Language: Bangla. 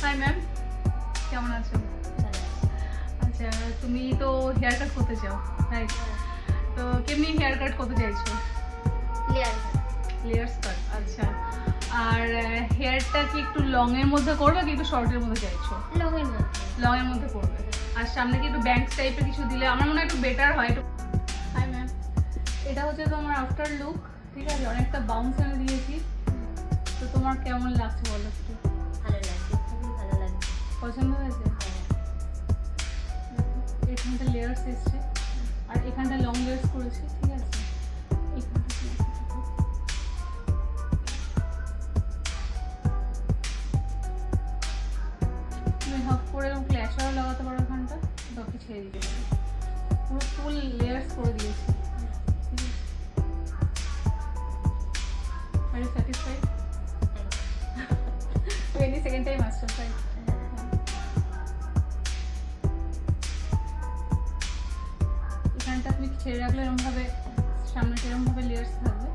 হাই ম্যাম, কেমন আছো? আচ্ছা, তুমি তো হেয়ার কাট করতে চাও, রাইট? তো কেমনি হেয়ার কাট করতে চাইছো? লেয়ার্স কাট, আচ্ছা। আর হেয়ারটা কি একটু লং এর মধ্যে করবে কি একটু শর্টের মধ্যে চাইছো? লং এর মধ্যে করবে। আর সামনে কি একটু ব্যাংকস টাইপের কিছু দিলে আমার মনে হয় একটু বেটার হয়। একটু হাই ম্যাম, এটা হচ্ছে তোমার আফটার লুক, ঠিক আছে? অনেকটা বাউন্স এনে দিয়েছি, তো তোমার কেমন লাগছে বলো একটু? পছন্দ হয়েছে? এখানটা লেয়ার্স এসছে আর এখানটা লং লেয়ার্স করেছি, ঠিক আছে? এখানটা তুমি হাফ করে ক্ল্যাশারও লাগাতে পারো, এখানটা বাকি ছেড়ে দিতে পারো। পুরো ফুল লেয়ার্স করে দিয়েছি, ঠিক আছে? Are you satisfied? 22nd time আসছো, রাইট? এখানটা তুমি ছেড়ে রাখলে এরকমভাবে সামনে এরকমভাবে লেয়ার্স থাকবে।